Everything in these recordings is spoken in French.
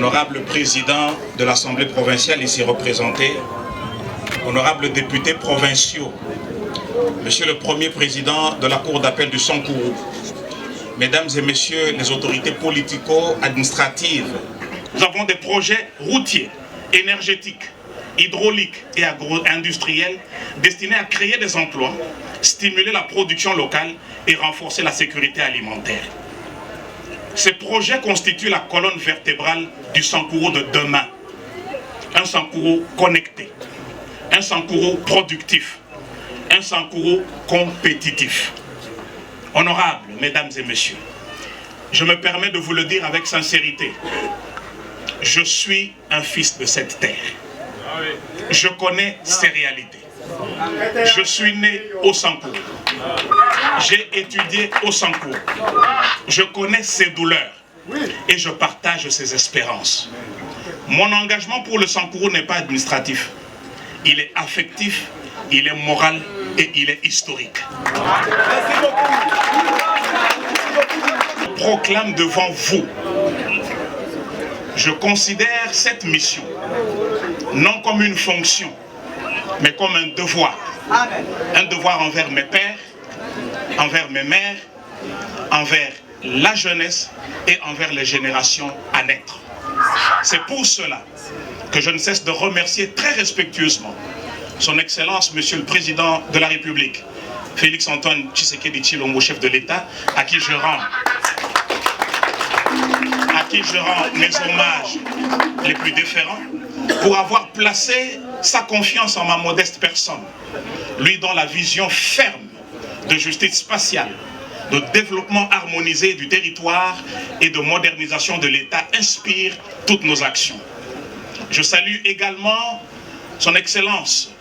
Honorable président de l'Assemblée provinciale ici représenté, honorables députés provinciaux, monsieur le premier président de la Cour d'appel du Sankourou, mesdames et messieurs les autorités politico-administratives, nous avons des projets routiers, énergétiques, hydrauliques et agro-industriels destinés à créer des emplois, stimuler la production locale et renforcer la sécurité alimentaire. Ces projets constituent la colonne vertébrale du Sankourou de demain. Un Sankourou connecté, un Sankourou productif, un Sankourou compétitif. Honorables, mesdames et messieurs, je me permets de vous le dire avec sincérité. Je suis un fils de cette terre. Je connais ses réalités. Je suis né au Sankourou. J'ai étudié au Sankourou. Je connais ses douleurs et je partage ses espérances. Mon engagement pour le Sankourou n'est pas administratif. Il est affectif, il est moral et il est historique. Je proclame devant vous, je considère cette mission non comme une fonction, mais comme un devoir. Un devoir envers mes pères, envers mes mères, envers la jeunesse et envers les générations à naître. C'est pour cela que je ne cesse de remercier très respectueusement son Excellence, Monsieur le Président de la République, Félix-Antoine Tshisekedi Tshilombo, chef de l'État, à qui je rends mes hommages les plus déférents, pour avoir placé sa confiance en ma modeste personne. Lui dont la vision ferme de justice spatiale, de développement harmonisé du territoire et de modernisation de l'État inspire toutes nos actions. Je salue également son Excellence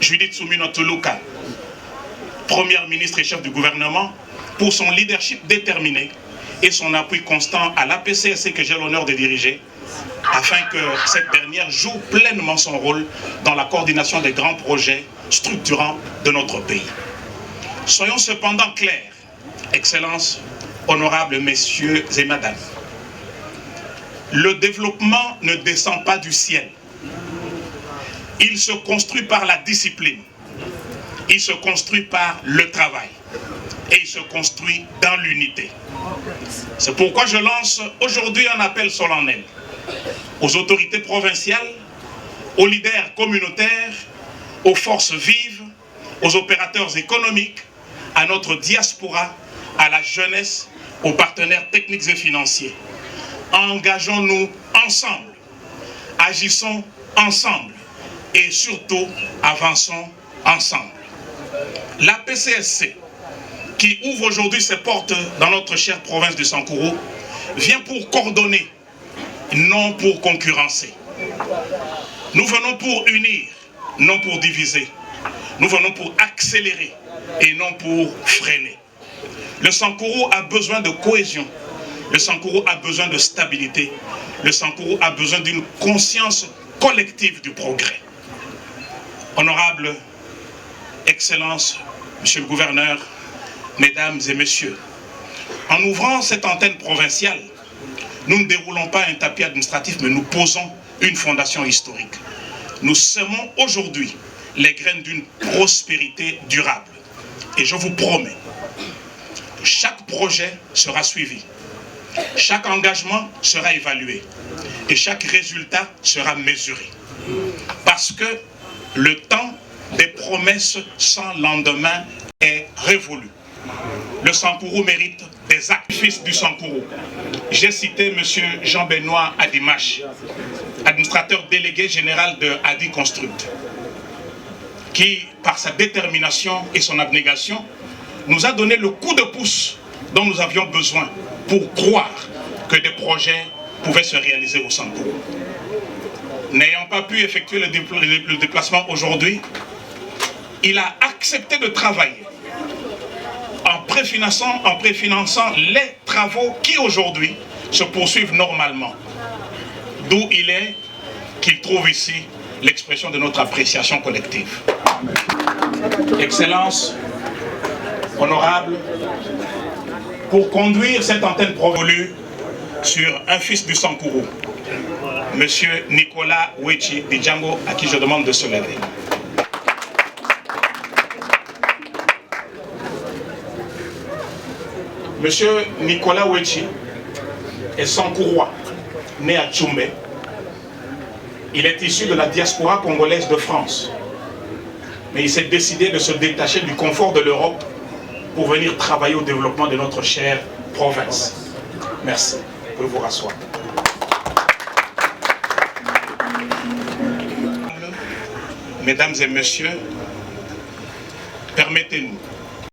Judith Suminwa Tuluka, Première ministre et chef du gouvernement, pour son leadership déterminé et son appui constant à l'APCSC que j'ai l'honneur de diriger, afin que cette dernière joue pleinement son rôle dans la coordination des grands projets structurants de notre pays. Soyons cependant clairs, Excellences, honorables messieurs et madames, le développement ne descend pas du ciel. Il se construit par la discipline, il se construit par le travail et il se construit dans l'unité. C'est pourquoi je lance aujourd'hui un appel solennel aux autorités provinciales, aux leaders communautaires, aux forces vives, aux opérateurs économiques, à notre diaspora, à la jeunesse, aux partenaires techniques et financiers. Engageons-nous ensemble, agissons ensemble et surtout avançons ensemble. La PCSC, qui ouvre aujourd'hui ses portes dans notre chère province du Sankourou, vient pour coordonner, non pour concurrencer. Nous venons pour unir, non pour diviser. Nous venons pour accélérer et non pour freiner. Le Sankourou a besoin de cohésion. Le Sankourou a besoin de stabilité. Le Sankourou a besoin d'une conscience collective du progrès. Honorables Excellences, Monsieur le Gouverneur, Mesdames et Messieurs, en ouvrant cette antenne provinciale, nous ne déroulons pas un tapis administratif, mais nous posons une fondation historique. Nous semons aujourd'hui les graines d'une prospérité durable. Et je vous promets que chaque projet sera suivi, chaque engagement sera évalué et chaque résultat sera mesuré. Parce que le temps des promesses sans lendemain est révolu. Le Sankourou mérite des actes. Fils du Sankourou. J'ai cité M. Jean-Benoît Adimache, administrateur délégué général de Adi Construct, qui, par sa détermination et son abnégation, nous a donné le coup de pouce dont nous avions besoin pour croire que des projets pouvaient se réaliser au Sankourou. N'ayant pas pu effectuer le déplacement aujourd'hui, il a accepté de travailler en préfinançant les travaux qui aujourd'hui se poursuivent normalement. D'où il est qu'il trouve ici l'expression de notre appréciation collective. Excellences, honorables, pour conduire cette antenne provolue sur un fils du Sankourou, Monsieur Nicolas Wechi Django, à qui je demande de se lever. Monsieur Nicolas Wechi est sans courroie, né à Tchoumbé. Il est issu de la diaspora congolaise de France. Mais il s'est décidé de se détacher du confort de l'Europe pour venir travailler au développement de notre chère province. Merci. Vous pouvez vous rasseoir. Mesdames et messieurs, permettez-nous